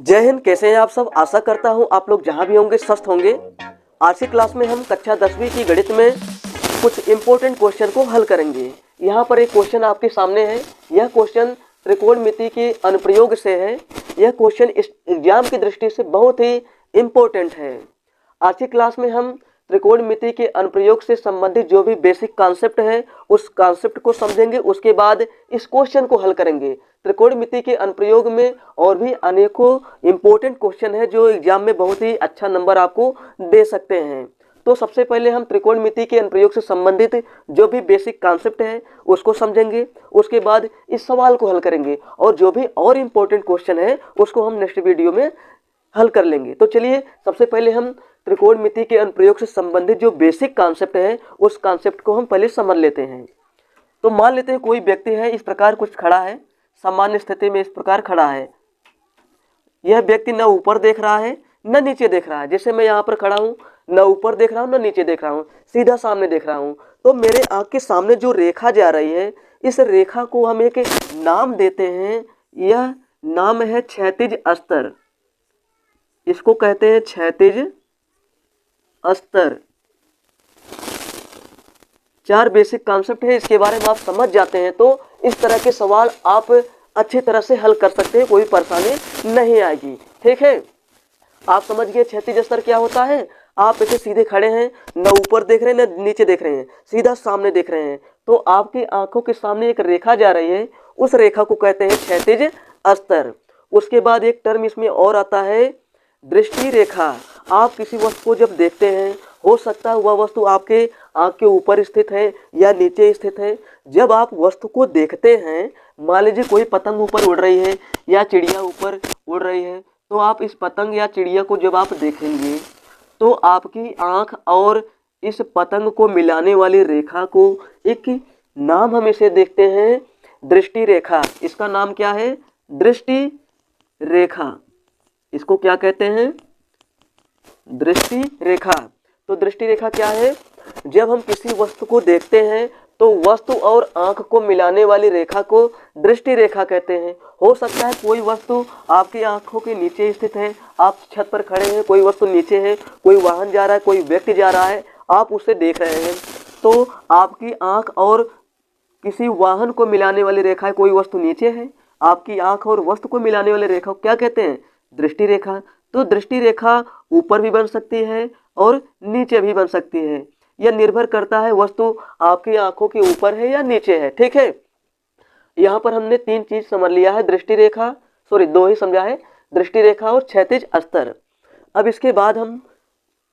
जय हिंद। कैसे हैं आप सब? आशा करता हूं आप लोग जहां भी होंगे स्वस्थ होंगे। आज की क्लास में हम कक्षा 10वीं की गणित में कुछ इम्पोर्टेंट क्वेश्चन को हल करेंगे। यहाँ पर एक क्वेश्चन आपके सामने है। यह क्वेश्चन त्रिकोणमिति के अनुप्रयोग से है। यह क्वेश्चन इस एग्जाम की दृष्टि से बहुत ही इम्पोर्टेंट है। आज की क्लास में हम त्रिकोणमिति के अनुप्रयोग से संबंधित जो भी बेसिक कॉन्सेप्ट है उस कॉन्सेप्ट को समझेंगे। उसके बाद इस क्वेश्चन को हल करेंगे। त्रिकोणमिति के अनुप्रयोग में और भी अनेकों इम्पोर्टेंट क्वेश्चन है जो एग्जाम में बहुत ही अच्छा नंबर आपको दे सकते हैं। तो सबसे पहले हम त्रिकोणमिति के अनुप्रयोग से संबंधित जो भी बेसिक कॉन्सेप्ट है उसको समझेंगे। उसके बाद इस सवाल को हल करेंगे और जो भी और इम्पोर्टेंट क्वेश्चन है उसको हम नेक्स्ट वीडियो में हल कर लेंगे। तो चलिए सबसे पहले हम त्रिकोणमिति के अनुप्रयोग से संबंधित जो बेसिक कॉन्सेप्ट है उस कॉन्सेप्ट को हम पहले समझ लेते हैं। तो मान लेते हैं कोई व्यक्ति है, इस प्रकार कुछ खड़ा है, सामान्य स्थिति में इस प्रकार खड़ा है। यह व्यक्ति न ऊपर देख रहा है न नीचे देख रहा है। जैसे मैं यहाँ पर खड़ा हूँ, न ऊपर देख रहा हूँ न नीचे देख रहा हूँ, सीधा सामने देख रहा हूँ। तो मेरे आँख के सामने जो रेखा जा रही है, इस रेखा को हम एक नाम देते हैं। यह नाम है क्षैतिज अस्तर। इसको कहते हैं क्षैतिज अस्तर। चार बेसिक कॉन्सेप्ट है, इसके बारे में आप समझ जाते हैं तो इस तरह के सवाल आप अच्छी तरह से हल कर सकते हैं, कोई परेशानी नहीं आएगी। ठीक है, आप समझ गए क्षैतिज अस्तर क्या होता है। आप ऐसे सीधे खड़े हैं, न ऊपर देख रहे हैं न नीचे देख रहे हैं, सीधा सामने देख रहे हैं। तो आपकी आंखों के सामने एक रेखा जा रही है, उस रेखा को कहते हैं क्षैतिज अस्तर। उसके बाद एक टर्म इसमें और आता है दृष्टि रेखा। आप किसी वस्तु को जब देखते हैं, हो सकता है वह वस्तु आपके आँख के ऊपर स्थित है या नीचे स्थित है। जब आप वस्तु को देखते हैं, मान लीजिए कोई पतंग ऊपर उड़ रही है या चिड़िया ऊपर उड़ रही है, तो आप इस पतंग या चिड़िया को जब आप देखेंगे तो आपकी आँख और इस पतंग को मिलाने वाली रेखा को एक नाम हम इसे देखते हैं दृष्टि रेखा। इसका नाम क्या है? दृष्टि रेखा। इसको क्या कहते हैं? दृष्टि रेखा। तो दृष्टि रेखा क्या है? जब हम किसी वस्तु को देखते हैं तो वस्तु और आंख को मिलाने वाली रेखा को दृष्टि रेखा कहते हैं। हो सकता है कोई वस्तु आपकी आंखों के नीचे स्थित है, आप छत पर खड़े हैं, कोई वस्तु नीचे है, कोई वाहन जा रहा है, कोई व्यक्ति जा रहा है, आप उसे देख रहे हैं। तो आपकी आंख और किसी वाहन को मिलाने वाली रेखा, कोई वस्तु नीचे है, आपकी आंख और वस्तु को मिलाने वाली रेखा को क्या कहते हैं? दृष्टि रेखा। तो दृष्टि रेखा ऊपर भी बन सकती है और नीचे भी बन सकती है। यह निर्भर करता है वस्तु आपकी आंखों के ऊपर है या नीचे है। ठीक है, यहाँ पर हमने तीन चीज समझ लिया है। दृष्टि रेखा, दो ही समझा है, दृष्टि रेखा और क्षैतिज अस्तर। अब इसके बाद हम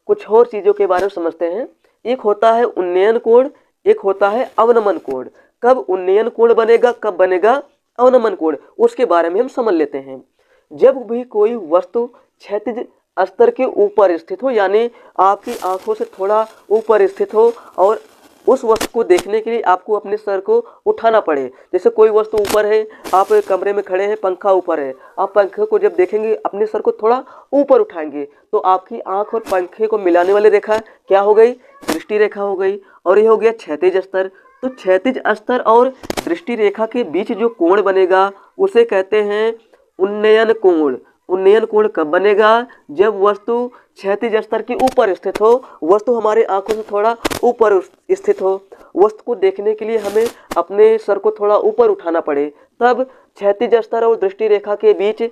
कुछ और चीजों के बारे में समझते हैं। एक होता है उन्नयन कोण, एक होता है अवनमन कोण। कब उन्नयन कोण बनेगा, कब बनेगा अवनमन कोण, उसके बारे में हम समझ लेते हैं। जब भी कोई वस्तु क्षैतिज अस्तर के ऊपर स्थित हो, यानी आपकी आंखों से थोड़ा ऊपर स्थित हो और उस वस्तु को देखने के लिए आपको अपने सर को उठाना पड़े। जैसे कोई वस्तु ऊपर है, आप कमरे में खड़े हैं, पंखा ऊपर है, आप पंखे को जब देखेंगे अपने सर को थोड़ा ऊपर उठाएंगे तो आपकी आंख और पंखे को मिलाने वाली रेखा क्या हो गई? दृष्टि रेखा हो गई। और ये हो गया क्षैतिज अस्तर। तो क्षैतिज अस्तर और दृष्टि रेखा के बीच जो कोण बनेगा उसे कहते हैं उन्नयन कोण। उन्नयन कोण कब बनेगा? जब वस्तु क्षैतिज स्तर के ऊपर स्थित हो, वस्तु हमारे आंखों से थोड़ा ऊपर स्थित हो, वस्तु को देखने के लिए हमें अपने सर को थोड़ा ऊपर उठाना पड़े, तब क्षैतिज स्तर और दृष्टि रेखा के बीच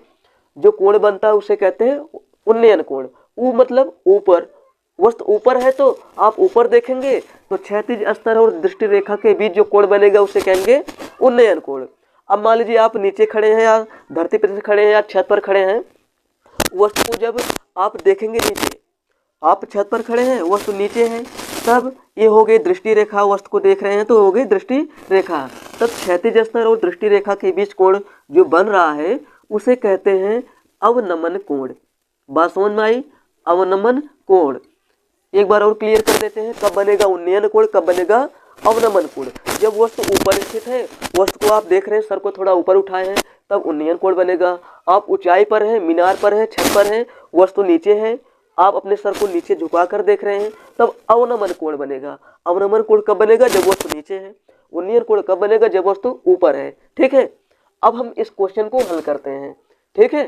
जो कोण बनता है उसे कहते हैं उन्नयन कोण। ऊ मतलब ऊपर, वस्तु ऊपर है तो आप ऊपर देखेंगे, तो क्षैतिज स्तर और दृष्टि रेखा के बीच जो कोण बनेगा उसे कहेंगे उन्नयन कोण। अब मान लीजिए आप नीचे खड़े हैं या धरती पर खड़े हैं या छत पर खड़े हैं, वस्तु को जब आप देखेंगे नीचे, आप छत पर खड़े हैं, वस्तु नीचे है, तब ये हो गई दृष्टि रेखा। वस्तु को देख रहे हैं तो हो गई दृष्टि रेखा। तब क्षैतिज स्तर और दृष्टि रेखा के बीच कोण जो बन रहा है उसे कहते हैं अवनमन कोण। बात समझ में आई? अवनमन कोण। एक बार और क्लियर कर देते हैं, कब बनेगा उन्नयन कोण, कब बनेगा अवनमन कोण? जब वस्तु ऊपर स्थित है, वस्तु को आप देख रहे हैं, सर को थोड़ा ऊपर उठाए हैं, तब उन्नयन कोण बनेगा। आप ऊंचाई पर हैं, मीनार पर हैं, छत पर हैं, वस्तु नीचे है, आप अपने सर को नीचे झुका कर देख रहे हैं, तब अवनमन कोण बनेगा। अवनमन कोण कब बनेगा? जब वस्तु नीचे है। उन्नयन कोण कब बनेगा? जब वस्तु ऊपर है। ठीक है, अब हम इस क्वेश्चन को हल करते हैं। ठीक है,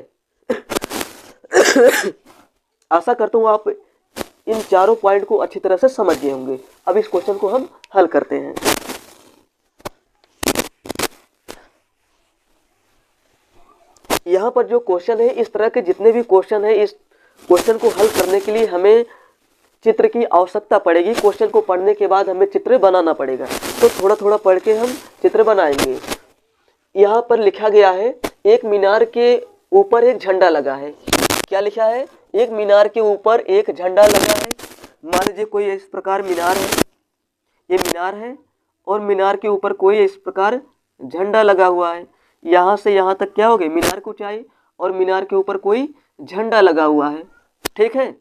आशा करता हूँ आप इन चारों पॉइंट को अच्छी तरह से समझ गए होंगे। अब इस क्वेश्चन को हम हल करते हैं। यहाँ पर जो क्वेश्चन है, इस तरह के जितने भी क्वेश्चन है, इस क्वेश्चन को हल करने के लिए हमें चित्र की आवश्यकता पड़ेगी। क्वेश्चन को पढ़ने के बाद हमें चित्र बनाना पड़ेगा। तो थोड़ा थोड़ा पढ़ के हम चित्र बनाएंगे। यहाँ पर लिखा गया है, एक मीनार के ऊपर एक झंडा लगा है। क्या लिखा है? एक मीनार के ऊपर एक झंडा लगा है। मान लीजिए कोई इस प्रकार मीनार है, ये मीनार है और मीनार के ऊपर कोई इस प्रकार झंडा लगा हुआ है। यहाँ से यहाँ तक क्या हो गई? मीनार की ऊंचाई, और मीनार के ऊपर कोई झंडा लगा हुआ है। ठीक है,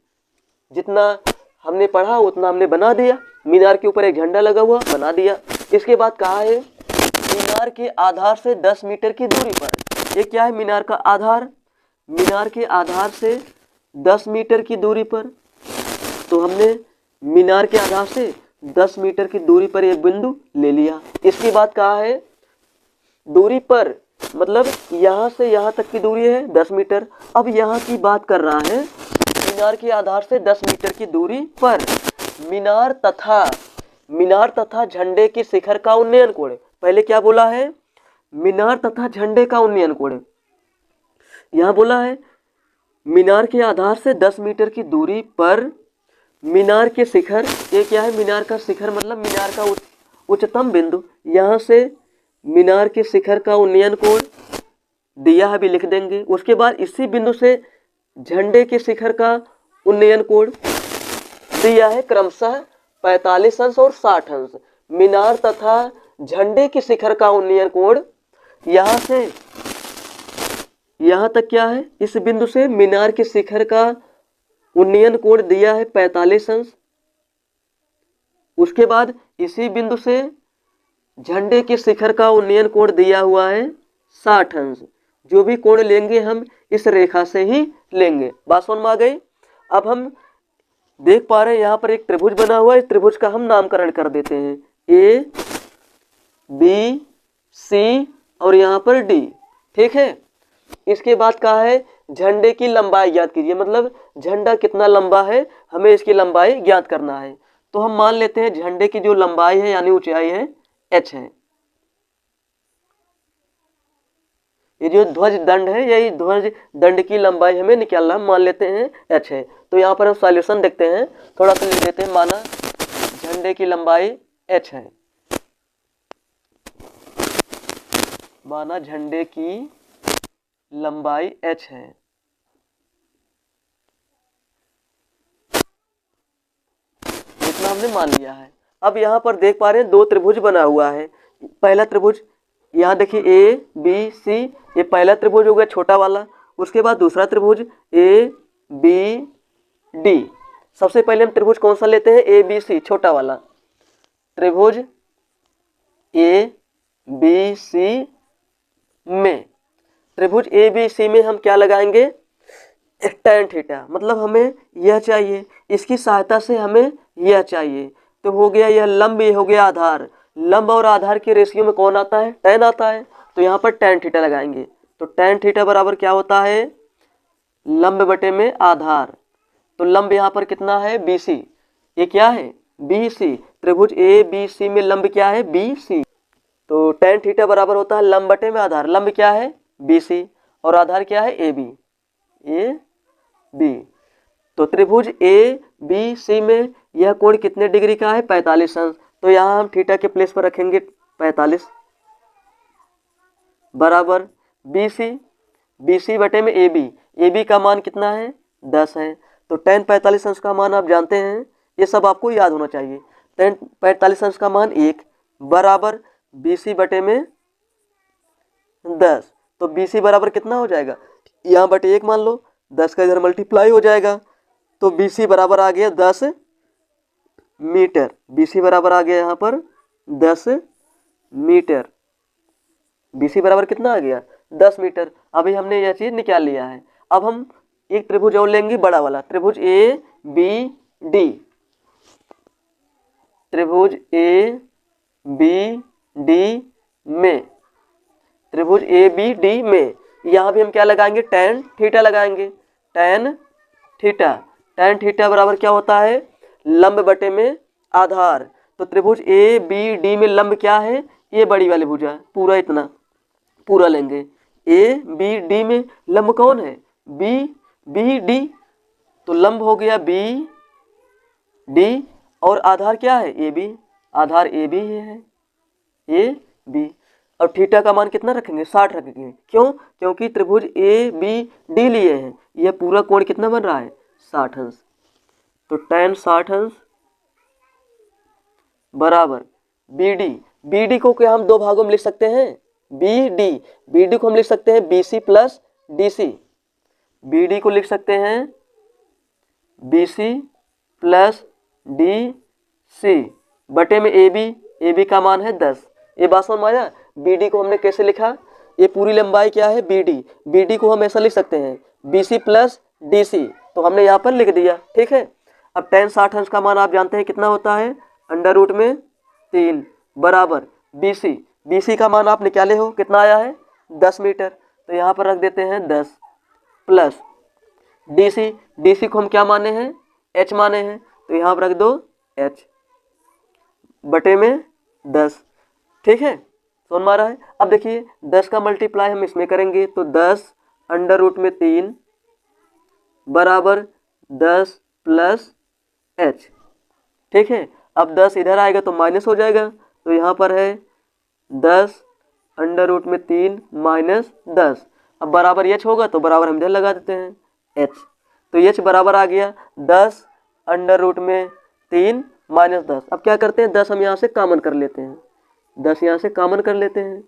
जितना हमने पढ़ा उतना हमने बना दिया। मीनार के ऊपर एक झंडा लगा हुआ, बना दिया। इसके बाद कहा है मीनार के आधार से 10 मीटर की दूरी पर। ये क्या है? मीनार का आधार। मीनार के आधार से 10 मीटर की दूरी पर, तो हमने मीनार के आधार से 10 मीटर की दूरी पर एक बिंदु ले लिया। इसके बाद कहा है दूरी पर, मतलब यहाँ से यहाँ तक की दूरी है 10 मीटर। अब यहाँ की बात कर रहा है, मीनार के आधार से 10 मीटर की दूरी पर मीनार तथा झंडे के शिखर का उन्नयन कोण। पहले क्या बोला है? मीनार तथा झंडे का उन्नयन कोण। यहाँ बोला है मीनार के आधार से 10 मीटर की दूरी पर मीनार के शिखर। ये क्या है? मीनार का शिखर मतलब मीनार का उच्चतम बिंदु। यहाँ से मीनार के शिखर का उन्नयन कोण दिया है, भी लिख देंगे। उसके बाद इसी बिंदु से झंडे के शिखर का उन्नयन कोण दिया है क्रमशः 45 अंश और 60 अंश। मीनार तथा झंडे के शिखर का उन्नयन कोण यहाँ से यहाँ तक क्या है? इस बिंदु से मीनार के शिखर का उन्नयन कोण दिया है 45 अंश। उसके बाद इसी बिंदु से झंडे के शिखर का उन्नयन कोण दिया हुआ है 60 अंश। जो भी कोण लेंगे हम इस रेखा से ही लेंगे। बात समझ में आ गई? अब हम देख पा रहे हैं यहाँ पर एक त्रिभुज बना हुआ है। इस त्रिभुज का हम नामकरण कर देते हैं, ए बी सी और यहाँ पर डी। ठीक है, इसके बाद कहा है झंडे की लंबाई ज्ञात कीजिए। मतलब झंडा कितना लंबा है, हमें इसकी लंबाई ज्ञात करना है। तो हम मान लेते हैं झंडे की जो लंबाई है यानी ऊंचाई है h है। ये जो ध्वज दंड है, यही ध्वज दंड की लंबाई हमें निकालना, मान लेते हैं h है। तो यहाँ पर हम सॉल्यूशन देखते हैं, थोड़ा सा लिख देते हैं। माना झंडे की लंबाई h है, माना झंडे की लंबाई h है। इतना हमने मान लिया है। अब यहाँ पर देख पा रहे हैं दो त्रिभुज बना हुआ है। पहला त्रिभुज यहाँ देखिए ए बी सी, ये पहला त्रिभुज हो गया छोटा वाला। उसके बाद दूसरा त्रिभुज ए बी डी। सबसे पहले हम त्रिभुज कौन सा लेते हैं? ए बी सी, छोटा वाला त्रिभुज ए बी सी में, त्रिभुज ए बी सी में हम क्या लगाएंगे? tan theta. मतलब हमें यह चाहिए, इसकी सहायता से हमें यह चाहिए। तो हो गया यह लंब, ये हो गया आधार। लंब और आधार के रेशियो में कौन आता है? tan आता है। तो यहाँ पर tan थीटा लगाएंगे। तो tan थीटा बराबर क्या होता है? लंब बटे में आधार। तो लंब यहाँ पर कितना है? BC। ये क्या है? BC। त्रिभुज ए बी सी में लंब क्या है? BC। तो tan थीटा बराबर होता है लंब बटे में आधार। लंब क्या है? BC और आधार क्या है? AB। तो त्रिभुज ABC में यह कोण कितने डिग्री का है? 45 अंश। तो यहाँ हम थीटा के प्लेस पर रखेंगे 45 बराबर BC बटे में AB का मान कितना है? 10 है। तो tan 45 अंश का मान आप जानते हैं, ये सब आपको याद होना चाहिए। tan 45 अंश का मान 1 बराबर BC बटे में 10। तो BC बराबर कितना हो जाएगा? यहाँ बटे 1 मान लो, 10 का इधर मल्टीप्लाई हो जाएगा। तो BC बराबर आ गया 10 मीटर। BC बराबर आ गया यहाँ पर 10 मीटर। BC बराबर कितना आ गया? 10 मीटर। अभी हमने यह चीज़ निकाल लिया है। अब हम एक त्रिभुज और लेंगे, बड़ा वाला त्रिभुज ABD। त्रिभुज ABD में, त्रिभुज ABD में यहाँ भी हम क्या लगाएंगे? tan थीटा लगाएंगे। tan theta. tan थीटा बराबर क्या होता है, लंब बटे में आधार। तो त्रिभुज ए बी डी में लंब क्या है, ये बड़ी वाली भुजा, पूरा इतना पूरा लेंगे। ए बी डी में लंब कौन है, बी बी डी, तो लंब हो गया बी डी और आधार क्या है, A B, Aadhaar A B है, ए बी। और थीटा का मान कितना रखेंगे, 60 रखेंगे। क्यों, क्योंकि त्रिभुज ए बी डी लिए हैं, यह पूरा कोण कितना बन रहा है, 60 अंश। तो tan 60 अंश बराबर बी डी। बी डी को क्या हम दो भागों में लिख सकते हैं, बी डी को हम लिख सकते हैं B C plus D C. B D को लिख सकते हैं B C plus D C बटे में ए बी का मान है 10। ये बात समझ में आया। बी डी को हमने कैसे लिखा, ये पूरी लंबाई क्या है, बी डी को हम ऐसा लिख सकते हैं B C plus D C, तो हमने यहाँ पर लिख दिया, ठीक है। अब tan 60 अंश का मान आप जानते हैं कितना होता है, अंडर रूट में 3 बराबर बी सी का मान आप निकाले हो, कितना आया है 10 मीटर, तो यहाँ पर रख देते हैं 10 प्लस डी सी को हम क्या माने हैं, एच माने हैं, तो यहाँ पर रख दो एच बटे में 10, ठीक है, समझ में आ रहा है। अब देखिए 10 का मल्टीप्लाई हम इसमें करेंगे तो 10 अंडर रूट में 3 बराबर 10 प्लस एच, ठीक है। अब 10 इधर आएगा तो माइनस हो जाएगा, तो यहाँ पर है 10 अंडर रूट में 3 माइनस 10। अब बराबर एच होगा तो बराबर हम इधर लगा देते हैं एच, तो एच बराबर आ गया 10 अंडर रूट में 3 माइनस 10। अब क्या करते हैं, 10 हम यहाँ से कॉमन कर लेते हैं, 10 यहाँ से कॉमन कर लेते हैं।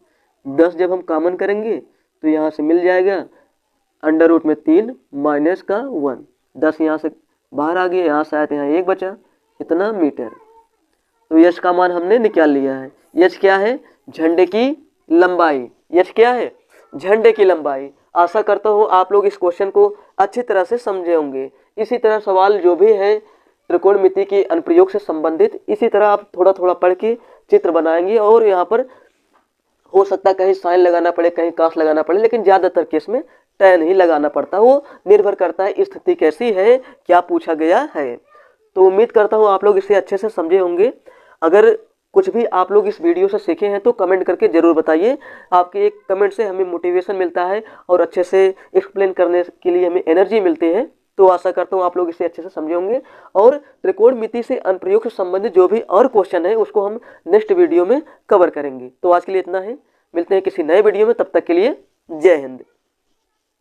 10 जब हम कॉमन करेंगे तो यहाँ से मिल जाएगा अंडर रूट में 3 माइनस का 1। 10 यहाँ से बाहर आ गया, यहाँ से आया तो यहाँ 1 बचा, इतना मीटर। तो यश का मान हमने निकाल लिया है। यश क्या है, झंडे की लंबाई। यश क्या है, झंडे की लंबाई। आशा करता हूँ आप लोग इस क्वेश्चन को अच्छी तरह से समझे होंगे। इसी तरह सवाल जो भी है त्रिकोणमिति के अनुप्रयोग से संबंधित, इसी तरह आप थोड़ा थोड़ा पढ़ के चित्र बनाएंगे, और यहाँ पर हो सकता है कहीं साइन लगाना पड़े, कहीं काश लगाना पड़े, लेकिन ज़्यादातर केस में tan ही लगाना पड़ता है। वो निर्भर करता है स्थिति कैसी है, क्या पूछा गया है। तो उम्मीद करता हूँ आप लोग इसे अच्छे से समझे होंगे। अगर कुछ भी आप लोग इस वीडियो से सीखे हैं तो कमेंट करके ज़रूर बताइए। आपके एक कमेंट से हमें मोटिवेशन मिलता है और अच्छे से एक्सप्लेन करने के लिए हमें एनर्जी मिलती है। तो आशा करता हूँ आप लोग इसे अच्छे से समझे होंगे, और त्रिकोणमिति से अनुप्रयोग से संबंधित जो भी और क्वेश्चन है उसको हम नेक्स्ट वीडियो में कवर करेंगे। तो आज के लिए इतना है, मिलते हैं किसी नए वीडियो में, तब तक के लिए जय हिंद।